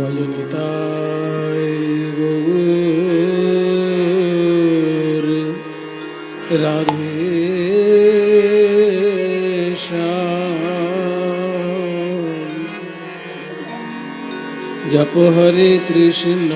ভজনিতায় গৌর রাধে শ্যাম। জপ হরে কৃষ্ণ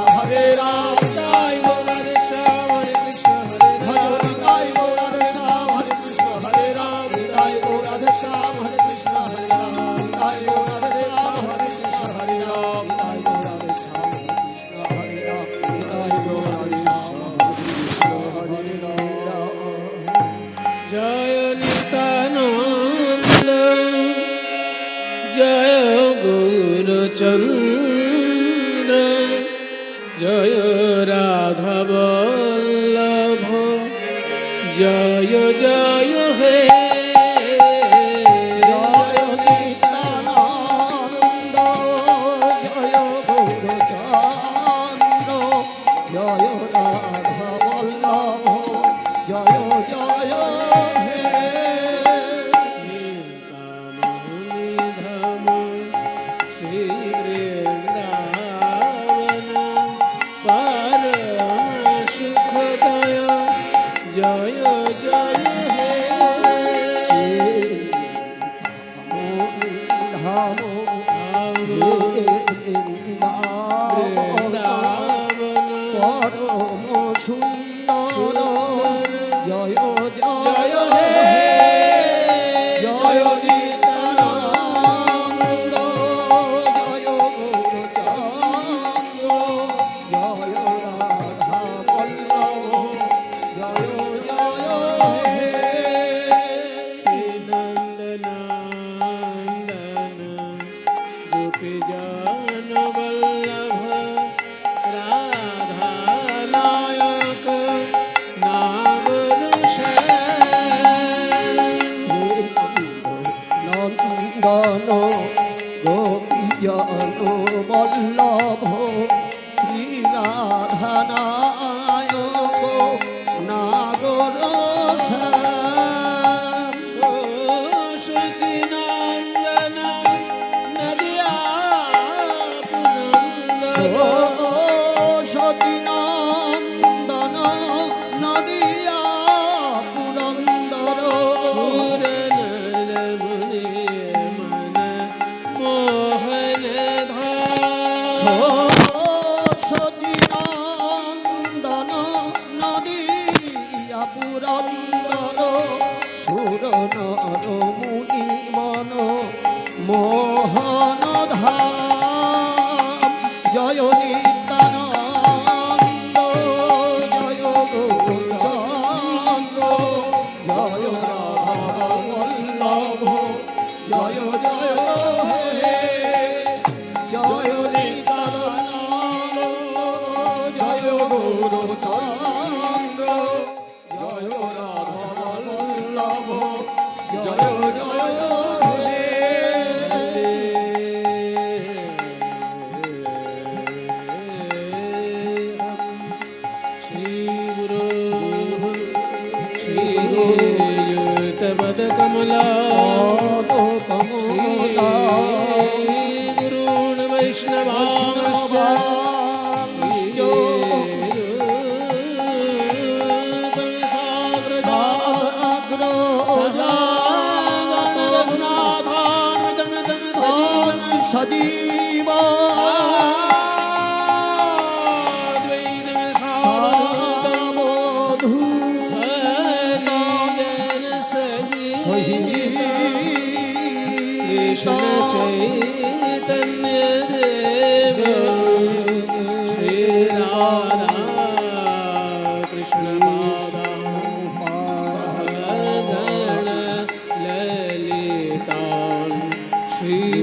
হরে রাম ভজনিতায় চন্দ্র জয় রাধা বল্লভ জয় জয় হে জয় নিত্যানন্দ জয় গৌরচন্দ্র জয় রাধা বল্লভ জয় জয় হে বল্লভ শ্রী রাধা নায়ক নাগর সচিনন্দন নদিয়া সচিনন্দন নদিয়া পুরন্দর সুর মুনি মন মোহন সচিনন্দন নদিয়া পুরন্দর সুর নর মুনি মন মোহন ধাম জয় पद कमला गुरून् वैष्णवांश्च सजीवा कृष्ण चैतन्य देव श्री राधा कृष्ण सहगण ललिता श्री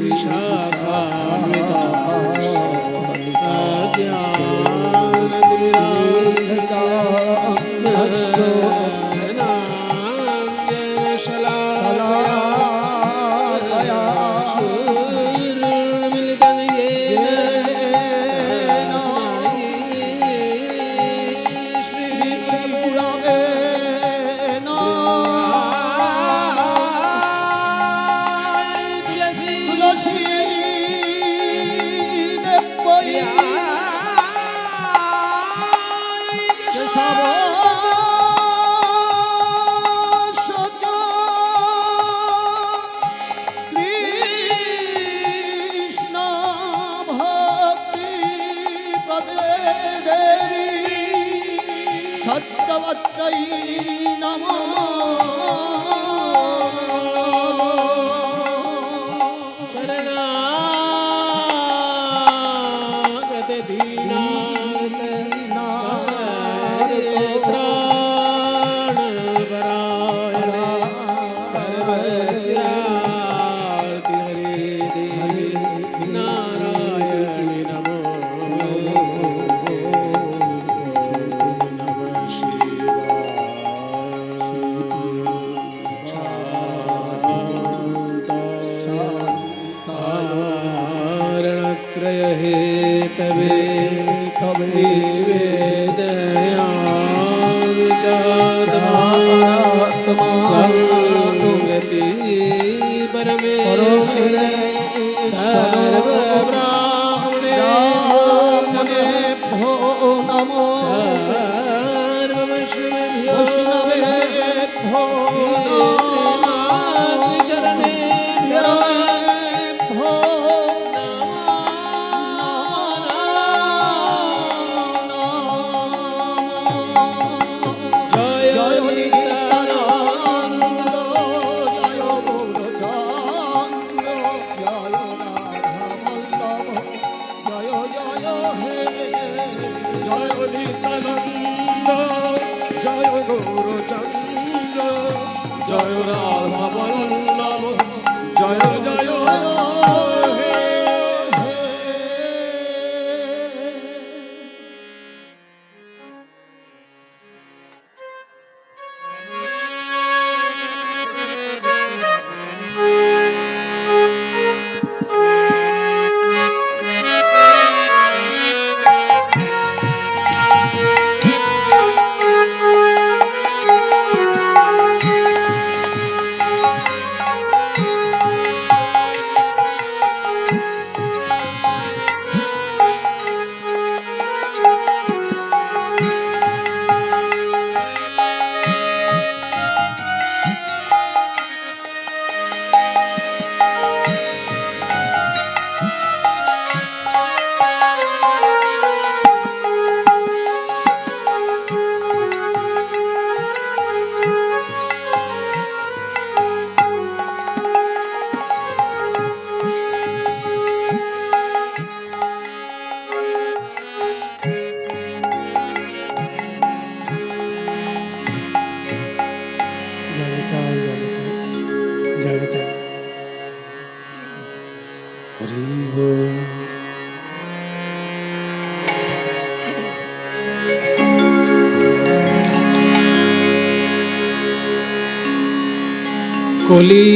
কলি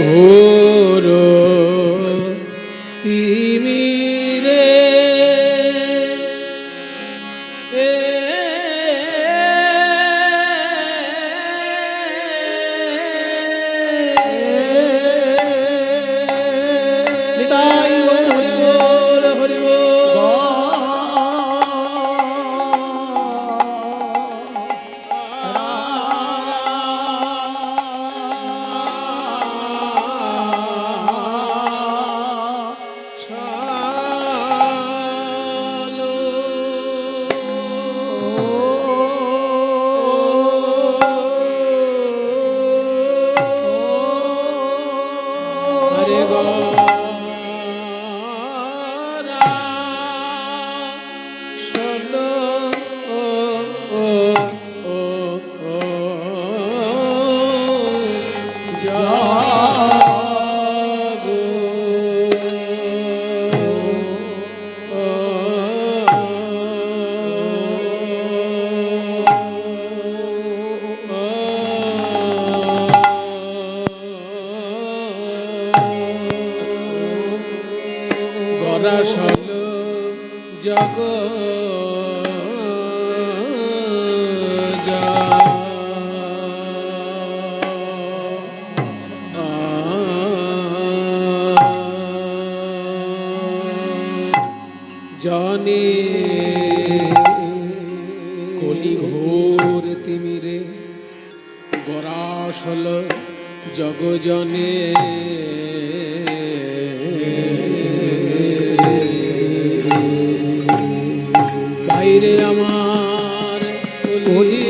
ঘোর তিমিরে জগ জানে কলি ঘোর তিমিরে গরাসল জগজনে বাইরে আমার কলি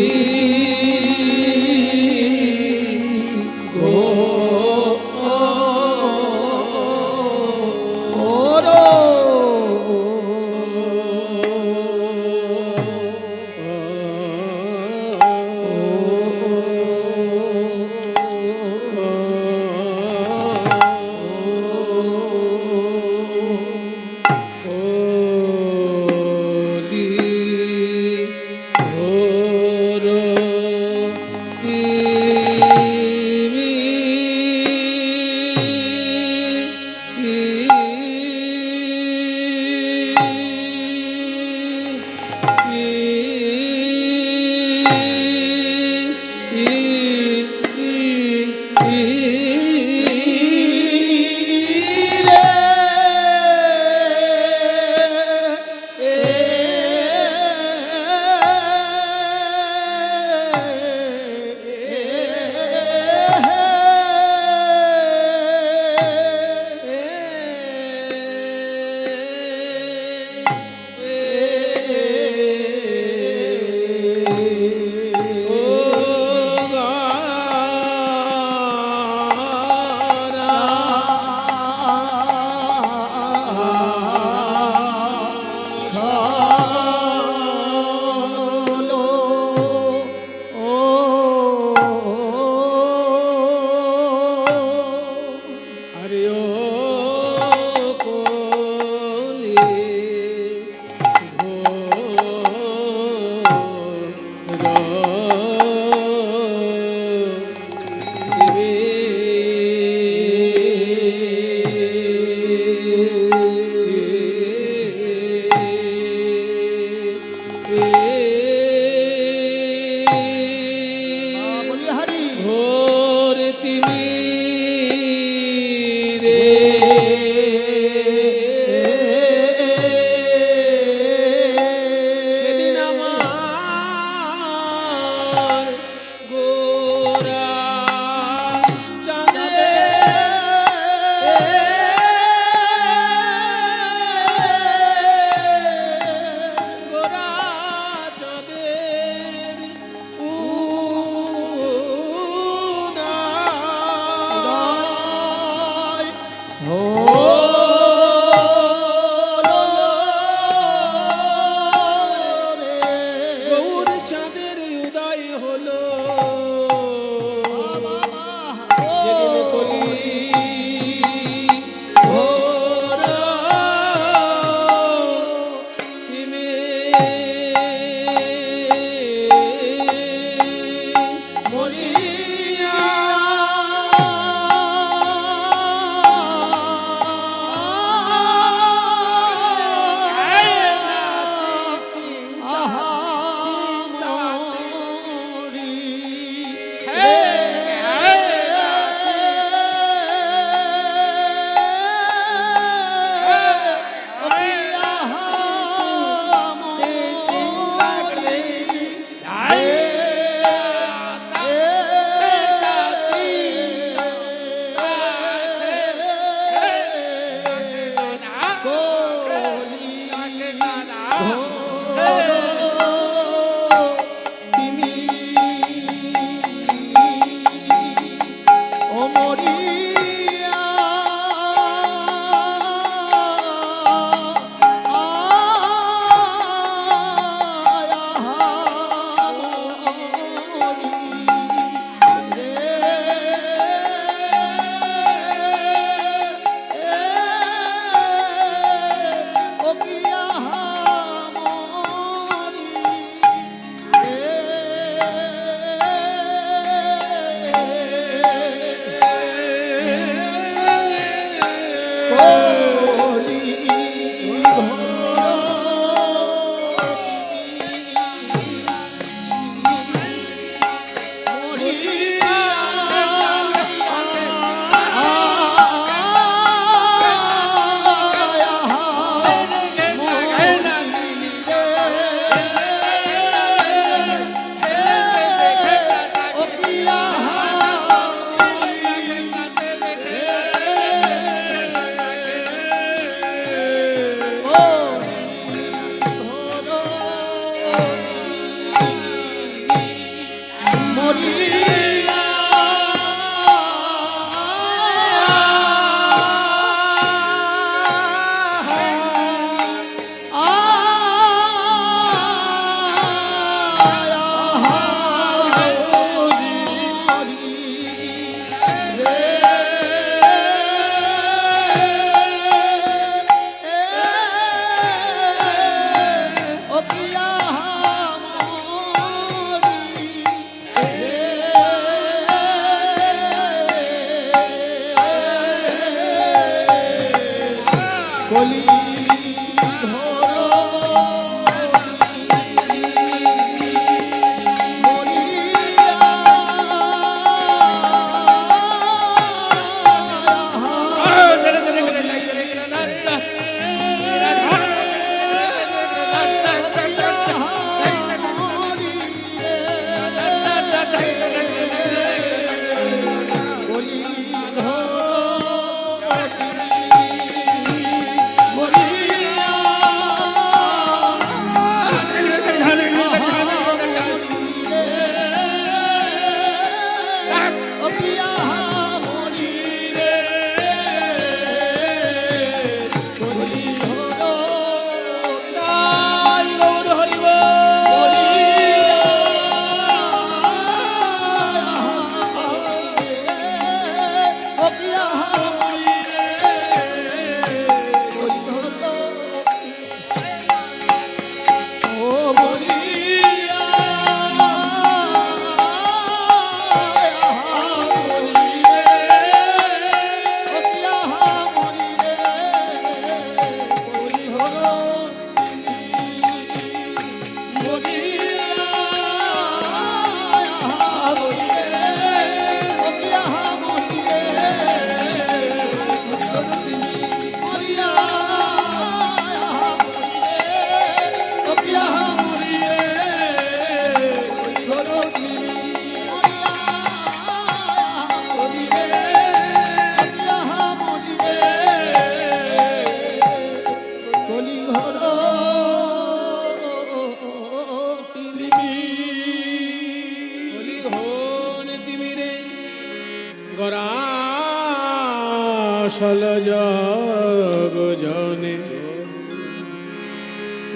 আসল জগ জনে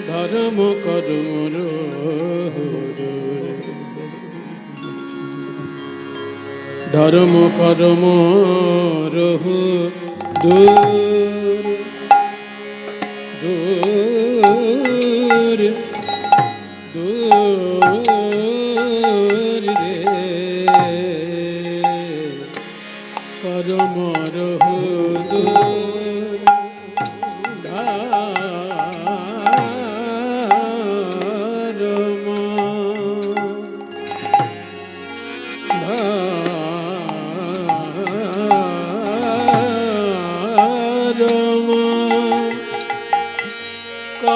ধর্ম কর্ম দূরে ধর্ম কর্ম রহু দূর দূর দূর রে কর্ম রহু দূর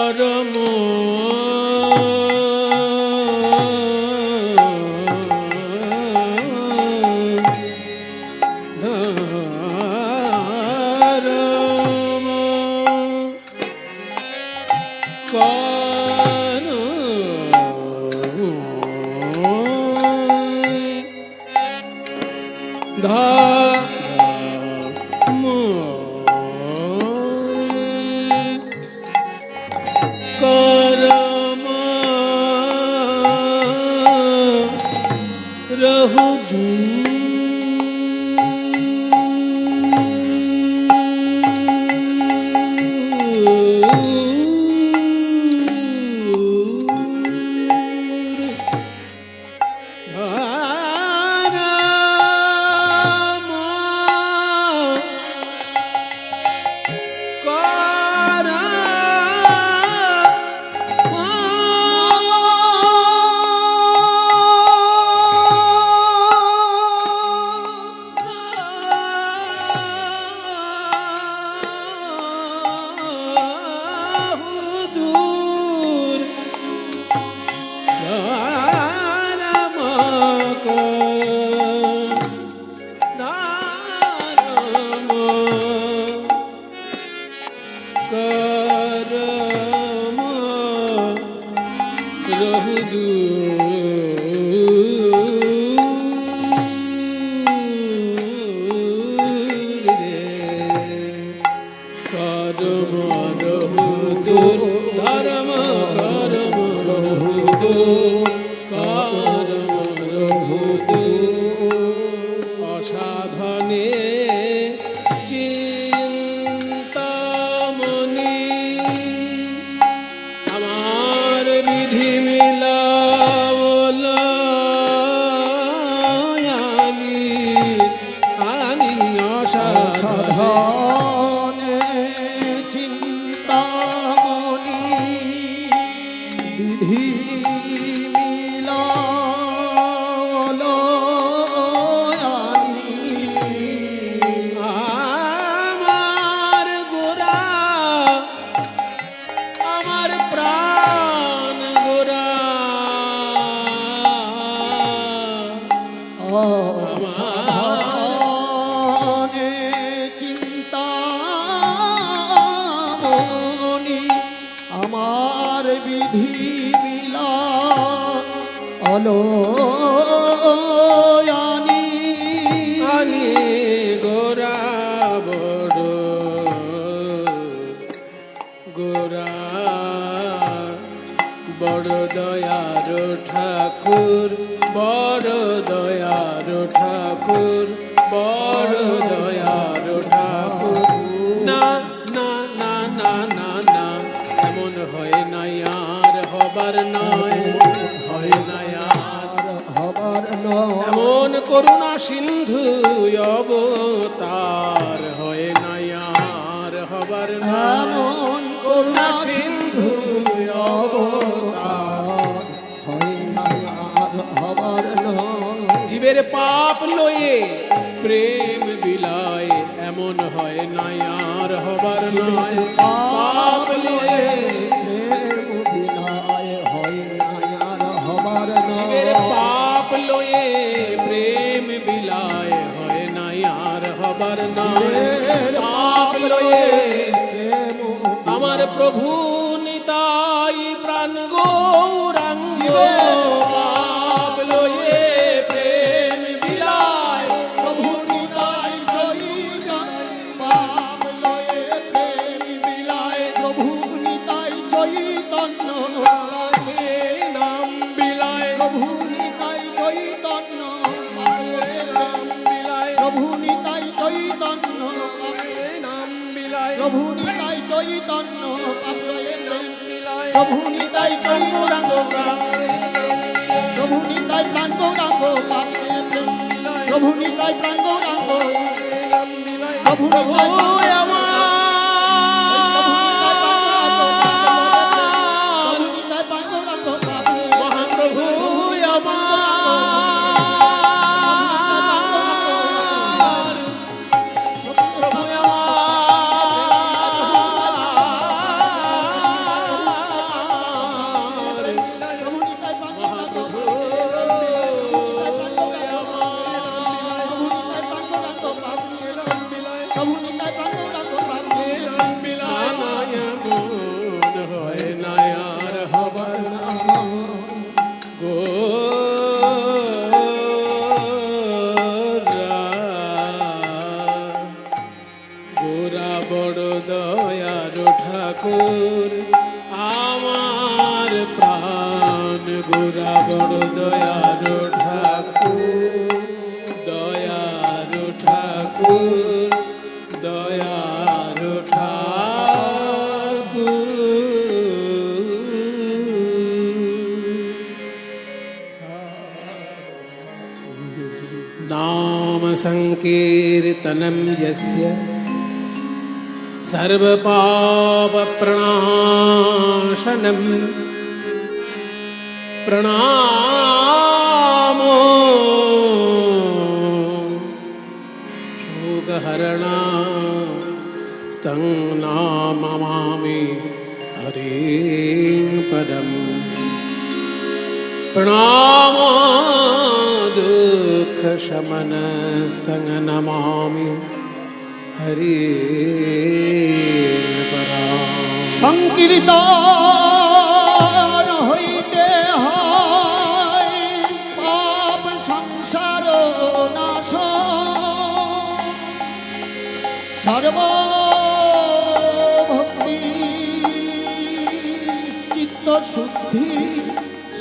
করম ধর্ম করম রহু করম রহু দূর রে করম রহু দূর ধর্ম করম রহু দূর করম রহু দূর অসাধনে চিন্তামণি আমার বিধি মিলাবলা আমি সাধনে চিন্তামণি বিধি মিলালো আমার গোরা আমার প্রাণ গোরা সাধনে চিন্তামণি আমার বিধি মিলা অলয়ানি আনি গোরা বড় গোরা বড় দয়ার ঠাকুর বড় দয়ার ঠাকুর বড় দয়ার ঠাকুর না না না না না না এমন হয় না আর হবার নয় হয় না আর হবার নয় এমন করুণা সিন্ধু অবতার হয় না আর হবার নয় এমন করুণা সিন্ধু অবতার হয় না আর হবার নয় জীবের পাপ লয়ে প্রেম বিলায় এমন হয় না আর হবার নয় পাপ লয়ে প্রেম বিলায় হয় না আর হবার জীবের নয় পাপ লয়ে প্রেম বিলায় হয় না আর হবার নয় পাপ লয়ে প্রেম আমার প্রভু নিতাই প্রাণ গৌরাঙ্গ পাপ লয়ে প্রেম বিলায় প্রভু নিতাই জয় জয় চৈতন্য পাপে নাম বিলায় প্রভু নিতাই চৈতন্য পাপে নাম বিলায় প্রভু নিতাই চৈতন্য পাপে নাম বিলায় প্রভু নিতাই চৈতন্য পাপে বিলায় প্রভু নিতাই চৈতন্য প্রাণে প্রভু নিতাই প্রাণ গৌরাঙ্গ পাপে প্রভু নিতাই প্রাণ গৌরাঙ্গ নাম বিলায় প্রভু প্রভু নিতাই আমার প্রভু নিতাই প্রাণ গৌরাঙ্গ পাপে মহাপ্রভু আমার গোরা বড় দয়ার ঠাকুর আমার প্রাণ গোরা বড় দয়ার ঠাকুর দয়ার ঠাকুর দয়ার ঠাকুর नाम संकीर्तनं यस्य सर्वपापप्रणाशनं प्रणामो शोकहरणा स्तं नमामि हरिं परम् प्रणामो दुःखशमनस्तं नमामि हरि पराम् সংকীর্তন হইতে হয় পাপ সংসার নাশ সর্বভক্তি চিত্ত শুদ্ধি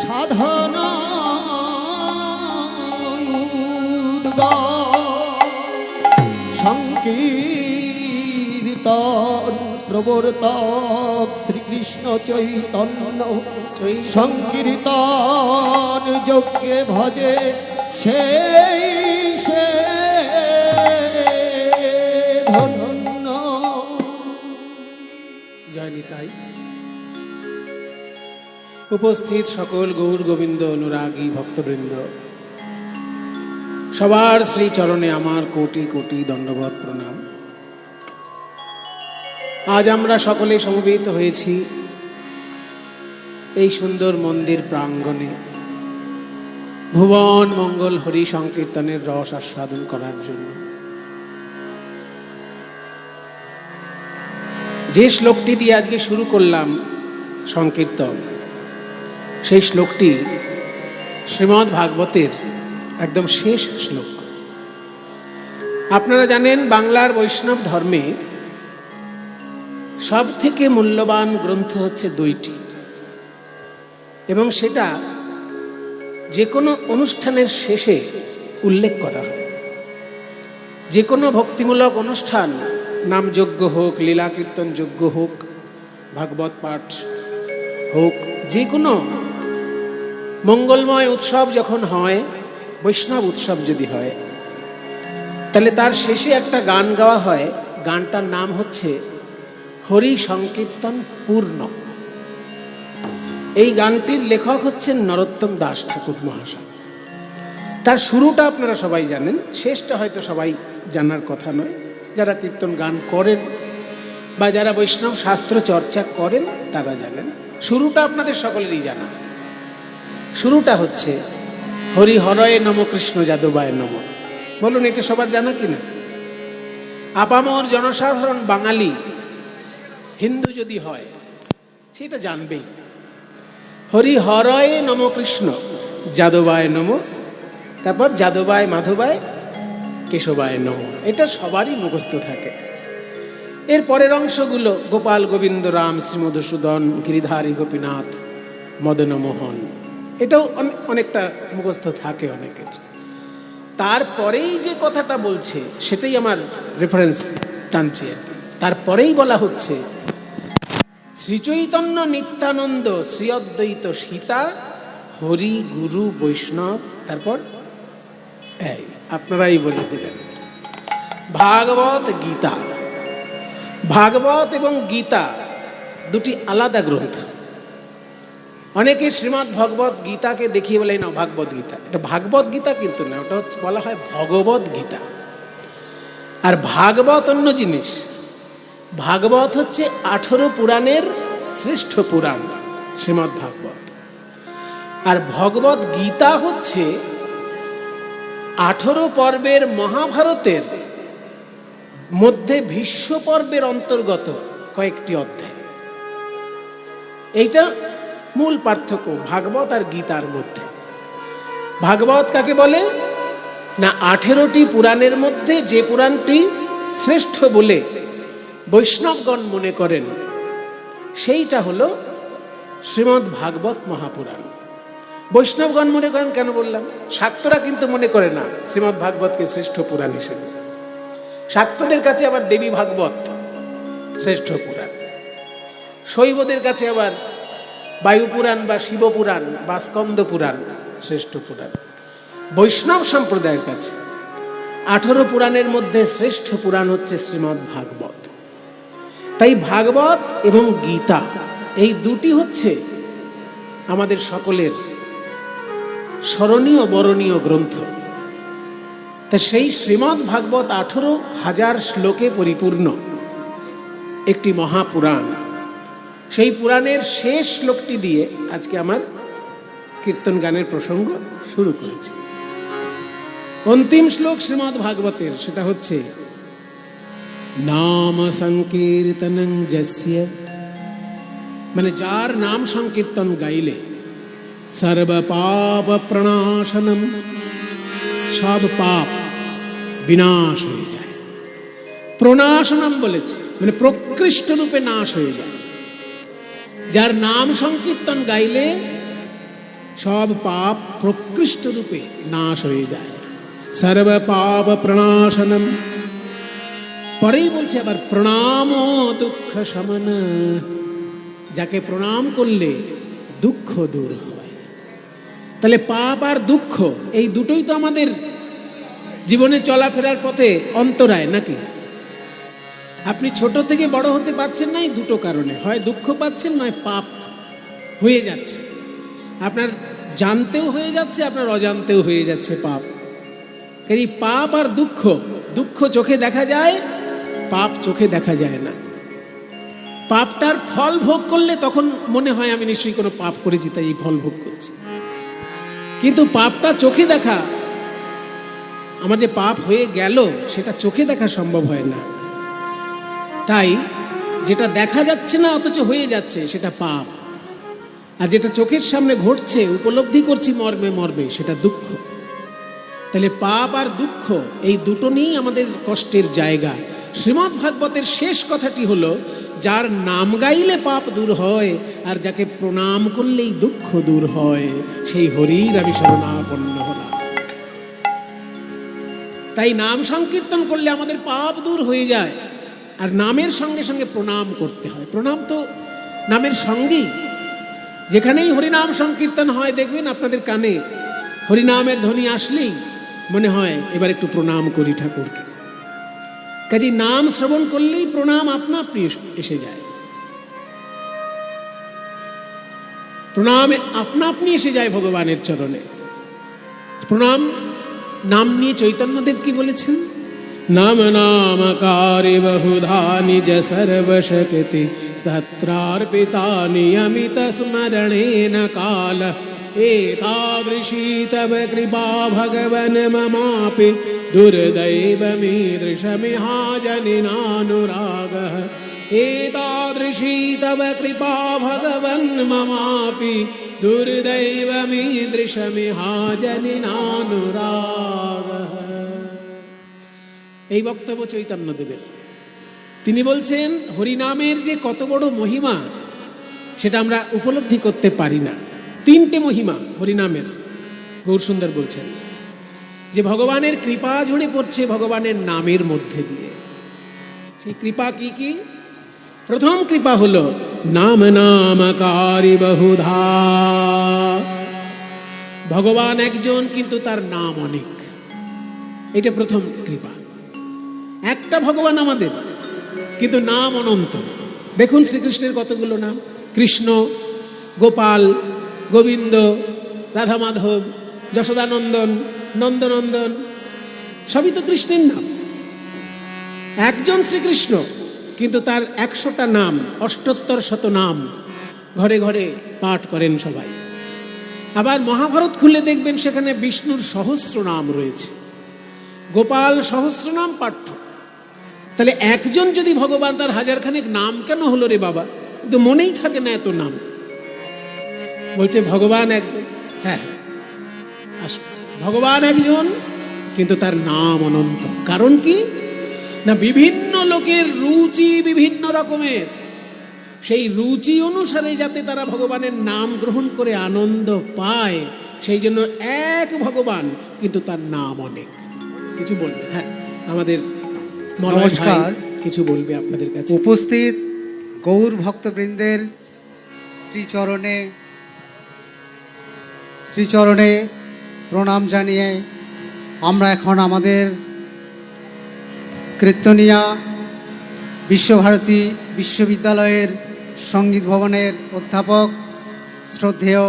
সাধনা সংকীর্তন প্রবর্তক শ্রীকৃষ্ণ চৈতন্য সংকীর্তন যজ্ঞে ভজে সেই সে ধন্য জয় নিতাই। উপস্থিত সকল গৌর গোবিন্দ অনুরাগী ভক্তবৃন্দ, সবার শ্রী চরণে আমার কোটি কোটি দণ্ডবৎ প্রণাম। আজ আমরা সকলে সমবেত হয়েছি এই সুন্দর মন্দির প্রাঙ্গণে ভুবন মঙ্গল হরি সংকীর্তনের রস আস্বাদন করার জন্য। যে শ্লোকটি দিয়ে আজকে শুরু করলাম সংকীর্তন, সেই শ্লোকটি শ্রীমদ্ ভাগবতের একদম শেষ শ্লোক। আপনারা জানেন বাংলার বৈষ্ণব ধর্মে সব থেকে মূল্যবান গ্রন্থ হচ্ছে দুইটি, এবং সেটা যে কোনো অনুষ্ঠানের শেষে উল্লেখ করা হয়। যে কোনো ভক্তিমূলক অনুষ্ঠান, নামযজ্ঞ হোক, লীলা কীর্তন যজ্ঞ হোক, ভাগবত পাঠ হোক, যে কোনো মঙ্গলময় উৎসব যখন হয়, বৈষ্ণব উৎসব যদি হয়, তাহলে তার শেষে একটা গান গাওয়া হয়। গানটার নাম হচ্ছে হরি সংকীর্তন পূর্ণ। এই গানটির লেখক হচ্ছেন নরোত্তম দাস ঠাকুর মহাশয়। তার শুরুটা আপনারা সবাই জানেন, শেষটা হয়তো সবাই জানার কথা নয়। যারা কীর্তন গান করেন বা যারা বৈষ্ণব শাস্ত্র চর্চা করেন তারা জানেন। শুরুটা আপনাদের সকলেরই জানা। শুরুটা হচ্ছে হরি হরয়ে নম, কৃষ্ণ যাদবায় নম। বলুন, এটা সবার জানা কিনা? আপামর জনসাধারণ বাঙালি হিন্দু যদি হয় সেটা জানবেই। হরি হরয়ে নম কৃষ্ণ যাদবায় নম, তারপর যাদবায় মাধবায় কেশবায় নম। এটা সবারই মুখস্থ থাকে। এর পরের অংশগুলো গোপাল গোবিন্দ রাম শ্রী মধুসূদন গিরিধারী গোপীনাথ মদন মোহন, এটাও অনেকটা মুখস্থ থাকে অনেকের। তারপরেই যে কথাটা বলছে সেটাই আমার রেফারেন্স টানছে আর কি। তারপরেই বলা হচ্ছে শ্রীচৈতন্য নিত্যানন্দ শ্রী অদ্বৈত সীতা হরি গুরু বৈষ্ণব, তারপর এই আপনারাই বলে দিলেন ভাগবত গীতা। ভাগবত এবং গীতা দুটি আলাদা গ্রন্থ। অনেকে শ্রীমদ্ ভগবত গীতাকে দেখিয়ে বলে না ভাগবত গীতা, এটা ভাগবত গীতা কিন্তু না, ওটা হচ্ছে বলা হয় ভগবত গীতা। আর ভাগবত অন্য জিনিস। ভাগবত হচ্ছে 18 পুরাণের শ্রেষ্ঠ পুরাণ শ্রীমদ্ ভাগবত। আর ভগবত গীতা হচ্ছে 18 পর্বের মহাভারতের মধ্যে ভীষ্ম পর্বের অন্তর্গত কয়েকটি অধ্যায়। এইটা মূল পার্থক্য ভাগবত আর গীতার মধ্যে। ভাগবত কাকে বলে না 18টি পুরাণের মধ্যে যে পুরাণটি শ্রেষ্ঠ বলে বৈষ্ণবগণ মনে করেন সেইটা হলো শ্রীমদ্ ভাগবত মহাপুরাণ। বৈষ্ণবগণ মনে করেন কেন বললাম, শাক্তরা কিন্তু মনে করে না শ্রীমদ্ ভাগবতকে শ্রেষ্ঠ পুরাণ হিসেবে। শাক্তদের কাছে আবার দেবী ভাগবত শ্রেষ্ঠ পুরাণ, শৈবদের কাছে আবার বায়ু পুরাণ বা শিব পুরাণ বা স্কন্দ পুরাণ শ্রেষ্ঠ পুরাণ। বৈষ্ণব সম্প্রদায়ের কাছে 18 পুরাণের মধ্যে শ্রেষ্ঠ পুরাণ হচ্ছে শ্রীমদ্ ভাগবত। তাই ভাগবত এবং গীতা এই দুটি হচ্ছে আমাদের সকলের স্মরণীয় বরণীয় গ্রন্থ। তা সেই শ্রীমদ্ ভাগবত 18,000 শ্লোকে পরিপূর্ণ একটি মহাপুরাণ। সেই পুরাণের শেষ শ্লোকটি দিয়ে আজকে আমার কীর্তন গানের প্রসঙ্গ শুরু করেছি। অন্তিম শ্লোক শ্রীমদ্ ভাগবতের সেটা হচ্ছে নাম সংকীর্তনং যস্য, মানে যার নাম সংকীর্তন গাইলে সর্ব পাপ প্রণাশনম, সব পাপ বিনাশ হয়ে যায়। প্রণাশনম বলেছে মানে প্রকৃষ্ট রূপে নাশ হয়ে যায়। যার নাম সংকীর্তন গাইলে সব পাপ প্রকৃষ্ট রূপে নাশ হয়ে যায়। সর্ব পাপ প্রণাশনম। পরেই বলছে আবার প্রণাম দুঃখ শমন, যাকে প্রণাম করলে দুঃখ দূর হয়। তাহলে পাপ আর দুঃখ এই দুটোই তো আমাদের জীবনে চলাফেরার পথে অন্তরায় নাকি? আপনি ছোট থেকে বড় হতে পারছেন না এই দুটো কারণে, হয় দুঃখ পাচ্ছেন নয় পাপ হয়ে যাচ্ছে। আপনার জানতেও হয়ে যাচ্ছে, আপনার অজান্তেও হয়ে যাচ্ছে পাপ। এই পাপ আর দুঃখ, দুঃখ চোখে দেখা যায়, পাপ চোখে দেখা যায় না। পাপটার ফল ভোগ করলে তখন মনে হয় আমি নিশ্চয়ই কোনো পাপ করেছি তাই এই ফল ভোগ করছি। কিন্তু পাপটা চোখে দেখা, আমার যে পাপ হয়ে গেল সেটা চোখে দেখা সম্ভব হয় না। তাই যেটা দেখা যাচ্ছে না অথচ হয়ে যাচ্ছে সেটা পাপ, আর যেটা চোখের সামনে ঘটছে উপলব্ধি করছি মর্মে মর্মে সেটা দুঃখ। তাহলে পাপ আর দুঃখ এই দুটো নিয়েই আমাদের কষ্টের জায়গা। শ্রীমদ্ ভাগবতের শেষ কথাটি হলো যার নাম গাইলে পাপ দূর হয় আর যাকে প্রণাম করলেই দুঃখ দূর হয়, সেই হরির আমি শরণাপন্ন হলাম। তাই নাম সংকীর্তন করলে আমাদের পাপ দূর হয়ে যায়। আর নামের সঙ্গে সঙ্গে প্রণাম করতে হয়। প্রণাম তো নামের সঙ্গেই। যেখানেই হরিনাম সংকীর্তন হয় দেখবেন আপনাদের কানে হরিনামের ধ্বনি আসলেই মনে হয় এবার একটু প্রণাম করি ঠাকুরকে। কাজে নাম শ্রবণ করলেই প্রণাম আপনা আপনি এসে যায়। প্রণাম আপনা আপনি এসে যায় ভগবানের চরণে। প্রণাম নাম নিয়ে চৈতন্যদেব কি বলেছেন? নাম নামকারে বহুধা নিজ সর্বশক্তি সত্রার্পিতা নিয়মিত স্মরণেন কাল एतादृशी तव कृपा भगवन् ममापि दुर्दैवमीदृशमिहाजनिनानुरागः एतादृशी तव कृपा भगवन् ममापि দুর্দৈবমীদৃশমিহাজনিনানুরাগः। এই বক্তব্য চৈতন্যদেবের। তিনি বলছেন হরিনামের যে কত বড় মহিমা সেটা আমরা উপলব্ধি করতে পারি না। 3টে মহিমা হরিনামের গৌরসুন্দর বলছেন যে ভগবানের কৃপা ঝরে পড়ছে ভগবানের নামের মধ্যে দিয়ে। সেই কৃপা কি কি? প্রথম কৃপা হলো নাম নামকারী বহুধা। ভগবান একজন কিন্তু তার নাম অনেক, এটা প্রথম কৃপা। একটা ভগবান আমাদের কিন্তু নাম অনন্ত। দেখুন শ্রীকৃষ্ণের কতগুলো নাম, কৃষ্ণ, গোপাল, গোবিন্দ, রাধা মাধব, যশোদানন্দন, নন্দনন্দন, সবই তো কৃষ্ণের নাম। একজন শ্রীকৃষ্ণ কিন্তু তার 100টা নাম, 78 নাম ঘরে ঘরে পাঠ করেন সবাই। আবার মহাভারত খুলে দেখবেন সেখানে বিষ্ণুর সহস্র নাম রয়েছে, গোপাল সহস্র নাম পাঠ্য। তাহলে একজন যদি ভগবান, তার 1000খানেক নাম কেন হলো রে বাবা? কিন্তু মনেই থাকে না এত নাম। বলছে ভগবান একজন, হ্যাঁ ভগবান একজন কিন্তু তার নাম অনন্ত। কারণ কি না, বিভিন্ন লোকের রুচি বিভিন্ন রকমের, সেই রুচি অনুসারে যাতে তারা ভগবানের নাম গ্রহণ করে আনন্দ পায়, সেই জন্য এক ভগবান কিন্তু তার নাম অনেক। কিছু বলবে? হ্যাঁ, আমাদের নমস্কার, কিছু বলবে আপনাদের কাছে। উপস্থিত গৌর ভক্তবৃন্দের শ্রীচরণে প্রণাম জানিয়ে আমরা এখন আমাদের কীর্তনিয়া বিশ্বভারতী বিশ্ববিদ্যালয়ের সঙ্গীত ভবনের অধ্যাপক শ্রদ্ধেয়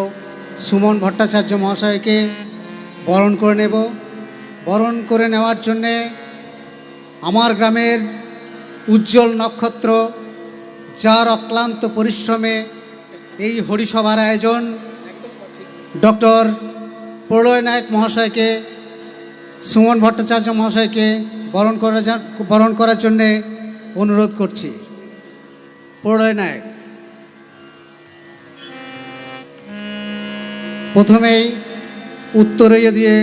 সুমন ভট্টাচার্য মহাশয়কে বরণ করে নেব। বরণ করে নেওয়ার জন্যে আমার গ্রামের উজ্জ্বল নক্ষত্র, যার অক্লান্ত পরিশ্রমে এই হরিসভার আয়োজন, ডক্টর প্রলয় নায়ক মহাশয়কে, সুমন ভট্টাচার্য মহাশয়কে বরণ করার জন্যে অনুরোধ করছি। প্রলয় নায়ক প্রথমেই উত্তরীয় দিয়ে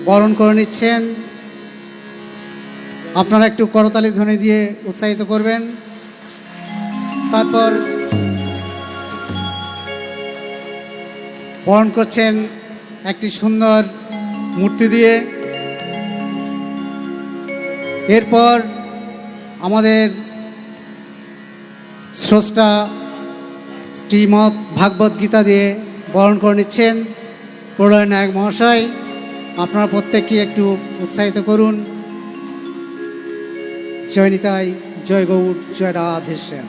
বরণ করে নিচ্ছেন। আপনারা একটু করতালি ধ্বনি দিয়ে উৎসাহিত করবেন। তারপর বরণ করছেন একটি সুন্দর মূর্তি দিয়ে। এরপর আমাদের স্রষ্টা শ্রীমৎ ভাগবত গীতা দিয়ে বরণ করে নিচ্ছেন প্রলয় নায়ক মহাশয়। আপনারা প্রত্যেককে একটু উৎসাহিত করুন। জয় নিতাই, জয় গৌর, জয় রাধেশ্যাম।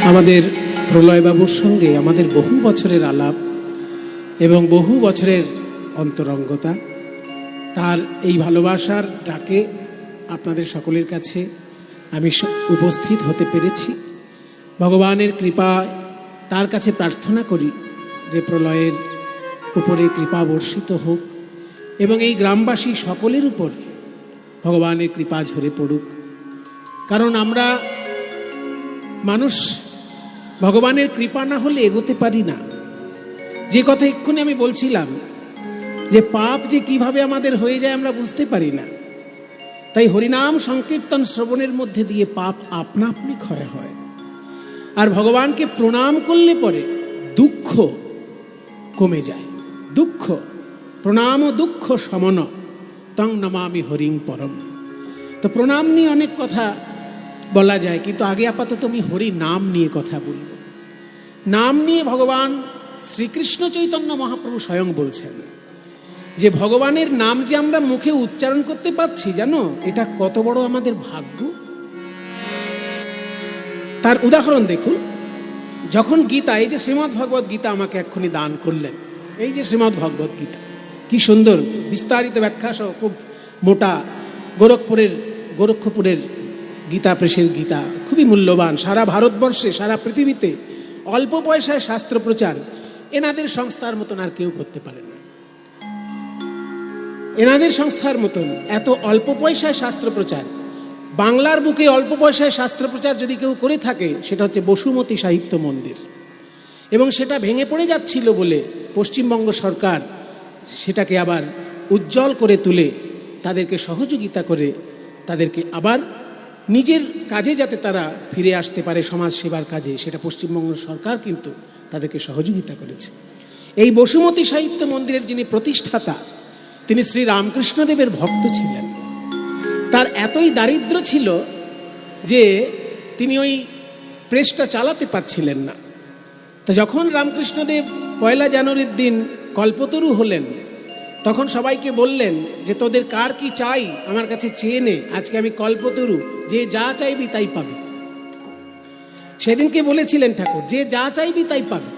আমাদের প্রলয়বাবুর সঙ্গে আমাদের বহু বছরের আলাপ এবং বহু বছরের অন্তরঙ্গতা, তার এই ভালোবাসার ডাকে আপনাদের সকলের কাছে আমি উপস্থিত হতে পেরেছি। ভগবানের কৃপা, তার কাছে প্রার্থনা করি যে প্রলয়ের উপরে কৃপা বর্ষিত হোক এবং এই গ্রামবাসী সকলের উপর ভগবানের কৃপা ঝরে পড়ুক। কারণ আমরা মানুষ ভগবানের কৃপা না হলে এগোতে পারি না। যে কথা এক্ষুনি আমি বলছিলাম যে পাপ যে কিভাবে আমাদের হয়ে যায় আমরা বুঝতে পারি না। তাই হরিনাম সংকীর্তন শ্রবণের মধ্যে দিয়ে পাপ আপনা আপনি ক্ষয় হয়। আর ভগবানকে প্রণাম করলে পরে দুঃখ কমে যায়। দুঃখ প্রণাম ও দুঃখ সমন তং নমামি হরিং পরম। তো প্রণাম নিয়ে অনেক কথা বলা যায়, কিন্তু আগে আপাতত আমি হরি নাম নিয়ে কথা বলব। নাম নিয়ে ভগবান শ্রীকৃষ্ণ চৈতন্য মহাপ্রভু স্বয়ং বলছেন যে ভগবানের নাম যে আমরা মুখে উচ্চারণ করতে পারছি, জানো এটা কত বড় আমাদের ভাগ্য। তার উদাহরণ দেখুন, যখন গীতা, এই যে শ্রীমদ্ ভগবত গীতা আমাকে এক্ষুনি দান করলেন, এই যে শ্রীমদ্ ভগবত গীতা, কি সুন্দর বিস্তারিত ব্যাখ্যা সহ, খুব মোটা, গোরক্ষপুরের গীতা প্রেসের গীতা, খুবই মূল্যবান। সারা ভারতবর্ষে, সারা পৃথিবীতে অল্প পয়সায় শাস্ত্র প্রচার এনাদের সংস্থার মতন আর কেউ করতে পারে না। এনাদের সংস্থার মতন এত অল্প পয়সায় শাস্ত্র প্রচার বাংলার বুকে অল্প পয়সায় শাস্ত্র প্রচার যদি কেউ করে থাকে সেটা হচ্ছে বসুমতী সাহিত্য মন্দির, এবং সেটা ভেঙে পড়ে যাচ্ছিল বলে পশ্চিমবঙ্গ সরকার সেটাকে আবার উজ্জ্বল করে তুলে তাদেরকে সহযোগিতা করে তাদেরকে আবার নিজের কাজে যাতে তারা ফিরে আসতে পারে, সমাজ সেবার কাজে, সেটা পশ্চিমবঙ্গ সরকার কিন্তু তাদেরকে সহযোগিতা করেছে। এই বসুমতী সাহিত্য মন্দিরের যিনি প্রতিষ্ঠাতা তিনি শ্রী রামকৃষ্ণদেবের ভক্ত ছিলেন। তার এতই দারিদ্র্য ছিল যে তিনি ওই প্রেসটা চালাতে পারছিলেন না। তো যখন রামকৃষ্ণদেব 1 জানুয়ারির দিন কল্পতরু হলেন তখন সবাইকে বললেন যে তোদের কার কি চাই আমার কাছে চেয়ে নে, আজকে আমি কল্পতরু, যে যা চাইবি তাই পাবে। সেদিনকে বলেছিলেন ঠাকুর, যে যা চাইবি তাই পাবে।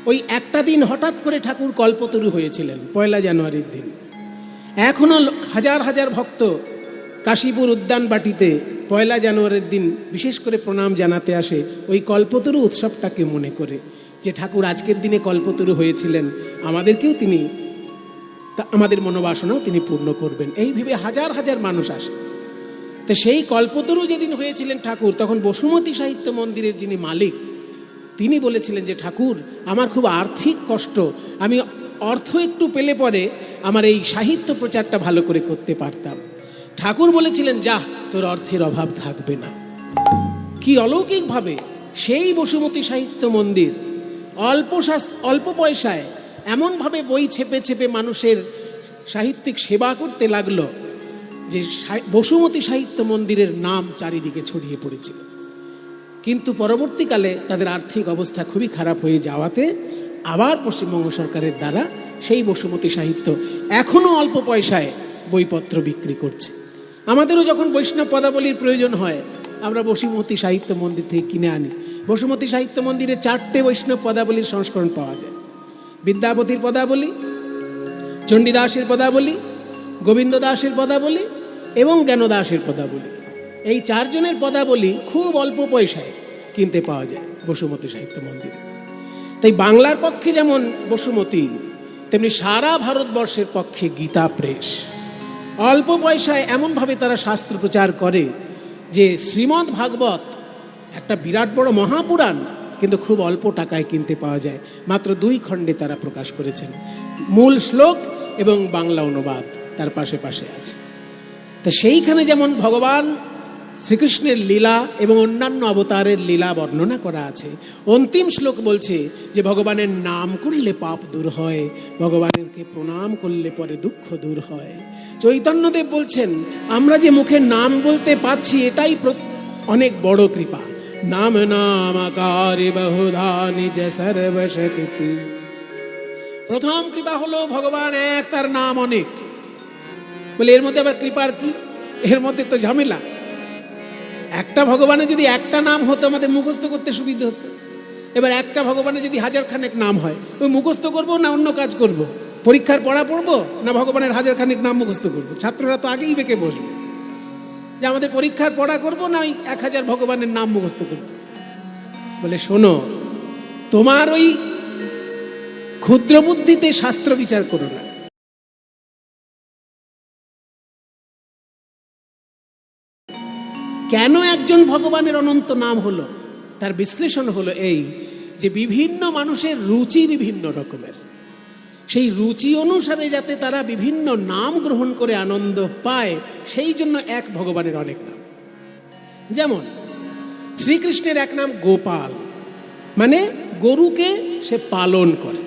ওই একটা দিন হঠাৎ করে ঠাকুর কল্পতরু হয়েছিলেন 1 জানুয়ারির দিন। এখনো হাজার হাজার ভক্ত কাশীপুর উদ্যানবাটিতে 1 জানুয়ারির দিন বিশেষ করে প্রণাম জানাতে আসে ওই কল্পতরু উৎসবটাকে মনে করে, যে ঠাকুর আজকের দিনে কল্পতরু হয়েছিলেন, আমাদেরকেও তিনি, আমাদের মনোবাসনাও তিনি পূর্ণ করবেন, এই ভেবে হাজার হাজার মানুষ আসে। তো সেই কল্পতরু যেদিন হয়েছিলেন ঠাকুর, তখন বসুমতী সাহিত্য মন্দিরের যিনি মালিক তিনি বলেছিলেন যে ঠাকুর আমার খুব আর্থিক কষ্ট, আমি অর্থ একটু পেলে পরে আমার এই সাহিত্য প্রচারটা ভালো করে করতে পারতাম। ঠাকুর বলেছিলেন যা, তোর অর্থের অভাব থাকবে না। কি অলৌকিকভাবে সেই বসুমতী সাহিত্য মন্দির অল্প পয়সায় এমনভাবে বই ছেপে ছেপে মানুষের সাহিত্যিক সেবা করতে লাগলো যে বসুমতী সাহিত্য মন্দিরের নাম চারিদিকে ছড়িয়ে পড়েছিল। কিন্তু পরবর্তীকালে তাদের আর্থিক অবস্থা খুবই খারাপ হয়ে যাওয়াতে আবার পশ্চিমবঙ্গ সরকারের দ্বারা সেই বসুমতী সাহিত্য এখনও অল্প পয়সায় বইপত্র বিক্রি করছে। আমাদেরও যখন বৈষ্ণব পদাবলীর প্রয়োজন হয় আমরা বসুমতী সাহিত্য মন্দির থেকে কিনে আনি। বসুমতী সাহিত্য মন্দিরে 4টে বৈষ্ণব পদাবলীর সংস্করণ পাওয়া যায়। বিদ্যাপতির পদাবলী, চণ্ডীদাসের পদাবলী, গোবিন্দ দাসের পদাবলী এবং জ্ঞানদাসের পদাবলী। এই 4 জনের পদাবলী খুব অল্প পয়সায় কিনতে পাওয়া যায় বসুমতী সাহিত্য মন্দিরে। তাই বাংলার পক্ষে যেমন বসুমতী, তেমনি সারা ভারতবর্ষের পক্ষে গীতা প্রেস। অল্প পয়সায় এমনভাবে তারা শাস্ত্র প্রচার করে যে শ্রীমদ্ ভাগবত একটা বিরাট বড় মহাপুরাণ কিন্তু খুব অল্প টাকায় কিনতে পাওয়া যায়। মাত্র 2 খণ্ডে তারা প্রকাশ করেছেন, মূল শ্লোক এবং বাংলা অনুবাদ তার পাশে পাশে আছে। তো সেইখানে যেমন ভগবান শ্রীকৃষ্ণের লীলা এবং অন্যান্য অবতারের লীলা বর্ণনা করা আছে। অন্তিম শ্লোক বলছে যে ভগবানের নাম করলে পাপ দূর হয়, ভগবানকে প্রণাম করলে পরে দুঃখ দূর হয়। চৈতন্যদেব বলছেন আমরা যে মুখে নাম বলতে পাচ্ছি এটাই অনেক বড় কৃপা। নাম নামাকারে বহুধা নিজ সর্বশক্তি। প্রথম কৃপা হলো ভগবান এক, তার নাম অনেক। বলে এর মধ্যে আবার কৃপার কি? এর মধ্যে তো ঝামেলা। একটা ভগবানের যদি একটা নাম হতো আমাদের মুখস্থ করতে সুবিধা হতো। এবার একটা ভগবানের যদি 1000 খানেক নাম হয়, ওই মুখস্থ করবো না অন্য কাজ করব? পরীক্ষার পড়া পড়বো না ভগবানের 1000 খানেক নাম মুখস্থ করবো? ছাত্ররা তো আগেই বেঁকে বসবে যে আমাদের পরীক্ষার পড়া করবো না 1000 ভগবানের নাম মুখস্থ করবো। বলে শোনো, তোমার ওই ক্ষুদ্র বুদ্ধিতে শাস্ত্র বিচার করো না। কেন একজন ভগবানের অনন্ত নাম হলো, তার বিশ্লেষণ হলো এই যে বিভিন্ন মানুষের রুচি বিভিন্ন রকমের, সেই রুচি অনুসারে যাতে তারা বিভিন্ন নাম গ্রহণ করে আনন্দ পায়, সেই জন্য এক ভগবানের অনেক নাম। যেমন শ্রীকৃষ্ণের এক নাম গোপাল, মানে গরুকে সে পালন করে,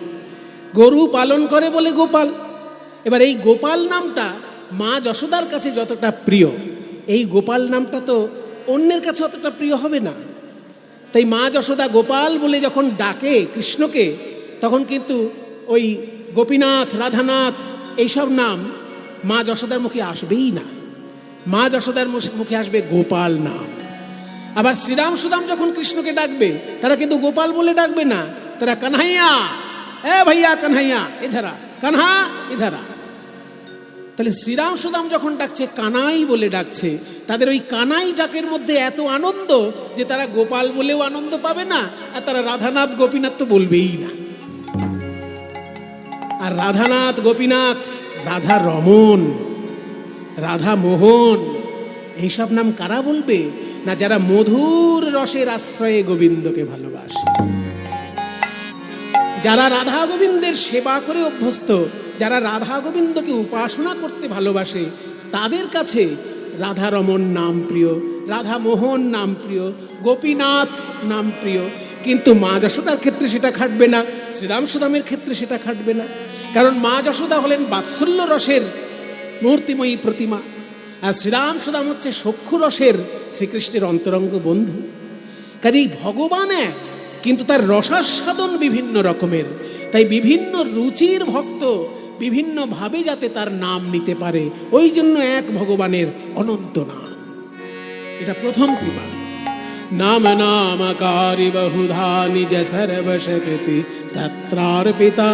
গরু পালন করে বলে গোপাল। এবার এই গোপাল নামটা মা যশোদার কাছে যতটা প্রিয়, এই গোপাল নামটা তো অন্যের কাছে অতটা প্রিয় হবে না। তাই মা যশোদা গোপাল বলে যখন ডাকে কৃষ্ণকে, তখন কিন্তু ওই গোপীনাথ, রাধানাথ এইসব নাম মা যশোদার মুখে আসবেই না। মা যশোদার মুখে আসবে গোপাল নাম। আবার শ্রীরাম সুদাম যখন কৃষ্ণকে ডাকবে তারা কিন্তু গোপাল বলে ডাকবে না, তারা কানহাইয়া, এ ভাইয়া কানহাইয়া ইধারা, কানহা ইধারা। তাহলে শ্রীরাম সুদাম যখন ডাকছে কানাই বলে ডাকছে, তাদের ওই কানাই ডাকের মধ্যে এত আনন্দ যে তারা গোপাল বলেও আনন্দ পাবে না, আর তারা রাধানাথ গোপীনাথ তো বলবেই না। আর রাধানাথ গোপীনাথ, রাধা রমন, রাধা মোহন, এইসব নাম কারা বলবে? না যারা মধুর রসের আশ্রয়ে গোবিন্দকে ভালোবাসে, যারা রাধা গোবিন্দের সেবা করে অভ্যস্ত, যারা রাধা গোবিন্দকে উপাসনা করতে ভালোবাসে, তাদের কাছে রাধারমণ নাম প্রিয়, রাধা মোহন নাম প্রিয়, গোপীনাথ নাম প্রিয়। কিন্তু মা যশোদার ক্ষেত্রে সেটা খাটবে না, শ্রীরাম সুদামের ক্ষেত্রে সেটা খাটবে না। কারণ মা যশোদা হলেন বাৎসল্য রসের মূর্তিময়ী প্রতিমা, আর শ্রীরাম সুদাম হচ্ছে সখ্য রসের শ্রীকৃষ্ণের অন্তরঙ্গ বন্ধু। কাজেই ভগবান এক, কিন্তু তার রসাস্বাদন বিভিন্ন রকমের। তাই বিভিন্ন রুচির ভক্ত বিভিন্নভাবে যাতে তার নাম নিতে পারে, ওই জন্য এক ভগবানের অনন্ত নাম। এটা প্রথম কৃপা। নাম নামকারী বহুধা নিজ সর্বশক্তি সত্রার পিতা।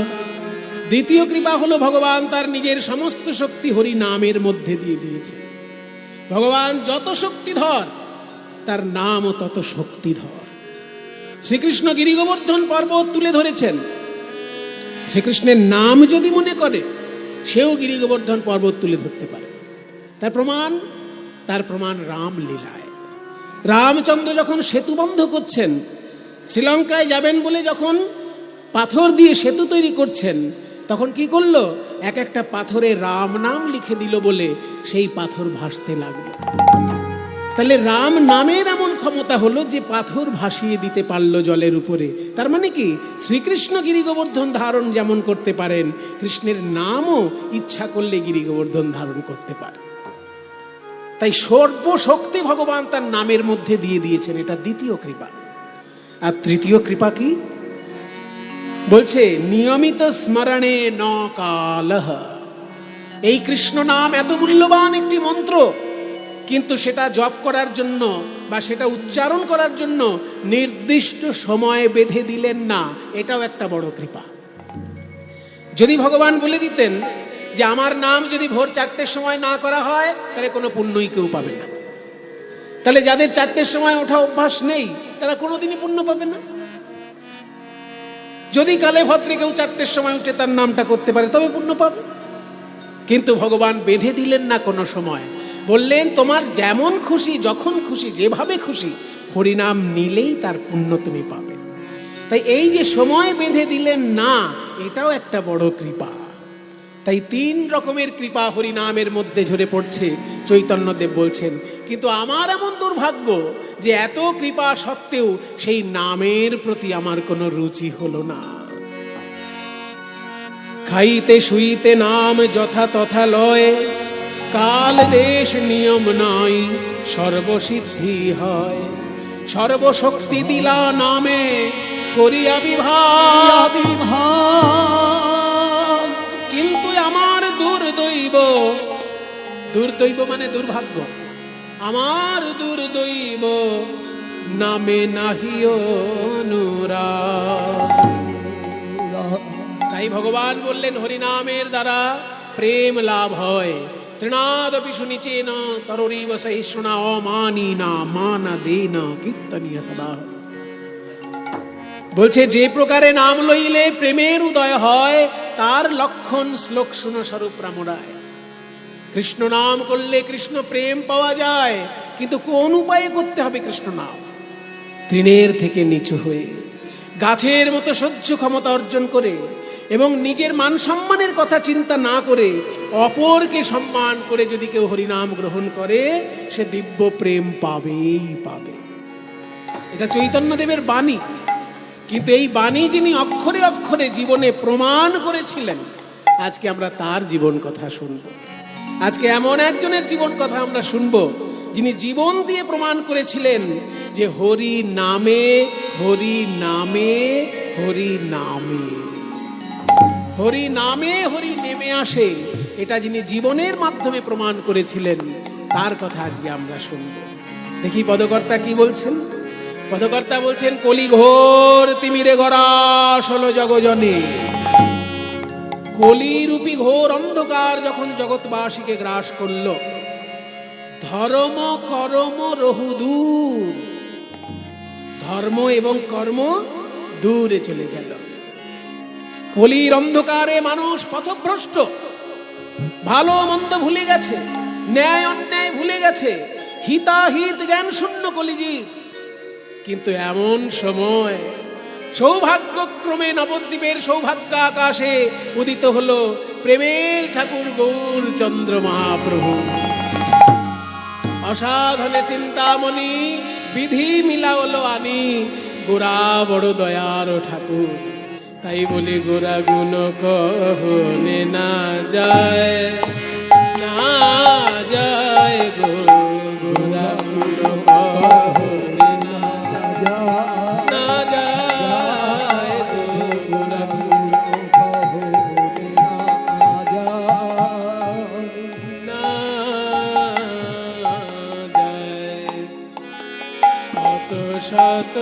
দ্বিতীয় কৃপা হলো ভগবান তার নিজের সমস্ত শক্তি হরি নামের মধ্যে দিয়ে দিয়েছে। ভগবান যত শক্তিধর, তার নামও তত শক্তিধর। শ্রীকৃষ্ণ গিরি গোবর্ধন পর্বত তুলে ধরেছেন। শ্রীকৃষ্ণের নাম যদি মনে করে, সেও গিরি গোবর্ধন পর্বত তুলে ধরতে পারে। তার প্রমাণ রামলীলায়। রামচন্দ্র যখন সেতু বন্ধ করছেন, শ্রীলঙ্কায় যাবেন বলে যখন পাথর দিয়ে সেতু তৈরি করছেন, তখন কি করলো? এক একটা পাথরে রাম নাম লিখে দিল বলে সেই পাথর ভাসতে লাগলো। তাহলে রাম নামের এমন ক্ষমতা হলো যে পাথর ভাসিয়ে দিতে পারলো জলের উপরে। তার মানে কি, শ্রীকৃষ্ণ গিরি গোবর্ধন ধারণ যেমন করতে পারেন, কৃষ্ণের নামও ইচ্ছা করলে গিরি গোবর্ধন ধারণ করতে পারে। তাই সর্বশক্তি ভগবান তার নামের মধ্যে দিয়ে দিয়েছেন। এটা দ্বিতীয় কৃপা। আর তৃতীয় কৃপা কি বলছে? নিয়মিত স্মরণে ন কালহ। এই কৃষ্ণ নাম এত মূল্যবান একটি মন্ত্র, কিন্তু সেটা জপ করার জন্য বা সেটা উচ্চারণ করার জন্য নির্দিষ্ট সময় বেঁধে দিলেন না। এটাও একটা বড় কৃপা। যদি ভগবান বলে দিতেন যে আমার নাম যদি ভোর 4টের সময় না করা হয়, তাহলে কোনো পুণ্যই কেউ পাবে না। তাহলে যাদের 4টের সময় ওঠা অভ্যাস নেই, তারা কোনোদিনই পুণ্য পাবে না। যদি কালে ভদ্রে কেউ 4টের সময় উঠে তার নামটা করতে পারে, তবে পুণ্য পাবে। কিন্তু ভগবান বেঁধে দিলেন না কোনো সময়। বললেন তোমার যেমন খুশি, যখন খুশি, যেভাবে খুশি হরিনাম নিলেই তার পুণ্য তুমি পাবে। তাই এই যে সময় বেঁধে দিলেন না, এটাও একটা বড় কৃপা। তাই 3 রকমের কৃপা হরিনামের মধ্যে ঝরে পড়ছে। চৈতন্যদেব বলছেন, কিন্তু আমার এমন দুর্ভাগ্য যে এত কৃপা সত্ত্বেও সেই নামের প্রতি আমার কোনো রুচি হলো না। খাইতে শুইতে নাম যথা তথা লয়, কাল দেশ নিয়ম নাই সর্বসিদ্ধি হয়। সর্বশক্তি দিলা নামে করিয়া বিভাগ। কিন্তু আমার দুর্দৈব, দুর্দৈব মানে দুর্ভাগ্য, আমার দুর্দৈব নামে নাহি অনুরাগ। তাই ভগবান বললেন হরিনামের দ্বারা প্রেম লাভ হয়। তৃণাদপি শুনিচেন তরুরীব সহিষ্ণুনা অমানিনা মানা দেন কীর্তনীয় সদা। বলছে যে প্রকারে নাম লইলে প্রেমের উদয় হয়, তার লক্ষণ শ্লোক শুনো স্বরূপ রামরায়। কৃষ্ণ নাম করলে কৃষ্ণ প্রেম পাওয়া যায়, কিন্তু কোন উপায়ে করতে হবে কৃষ্ণ নাম? তৃণের থেকে নিচু হয়ে, গাছের মতো সহ্য ক্ষমতা অর্জন করে, এবং নিজের মান সম্মানের কথা চিন্তা না করে অপরকে সম্মান করে যদি কেউ হরিনাম গ্রহণ করে, সে দিব্য প্রেম পাবেই পাবে। এটা চৈতন্যদেবের বাণী। কিন্তু এই বাণী যিনি অক্ষরে অক্ষরে জীবনে প্রমাণ করেছিলেন, আজকে আমরা তার জীবন কথা শুনব। আজকে এমন একজনের জীবন কথা আমরা শুনব, যিনি জীবন দিয়ে প্রমাণ করেছিলেন যে হরি নামে, হরি নামে, হরি নামে, হরি নামে হরি নেমে আসে। এটা যিনি জীবনের মাধ্যমে প্রমাণ করেছিলেন, তার কথা আজকে আমরা শুনব। দেখি পদকর্তা কি বলছেন। পদকর্তা বলছেন, কলি ঘোর তিমিরে গরাস হলো জগজনে। কলিরূপী ঘোর অন্ধকার যখন জগৎবাসীকে গ্রাস করল, ধর্ম কর্ম রহু দূর, ধর্ম এবং কর্ম দূরে চলে গেল। কলির অন্ধকারে মানুষ পথভ্রষ্ট, ভালো মন্দ ভুলে গেছে, ন্যায় অন্যায় ভুলে গেছে, হিতাহিত জ্ঞান শূন্য কলিজীব। কিন্তু এমন সময় সৌভাগ্যক্রমে নবদ্বীপের সৌভাগ্য আকাশে উদিত হলো প্রেমের ঠাকুর গৌরচন্দ্র মহাপ্রভু। অসাধনে চিন্তামণি বিধি মিলাওলো আনি, গোরা বড় দয়ার ঠাকুর। তাই বলি গোরা গুণ কহনে না যায়, না যায় গো, গোরা গুণ কহনে না যায়, না যায় গো, গোরা গুণ কহনে না যায়, না যায়। কত শত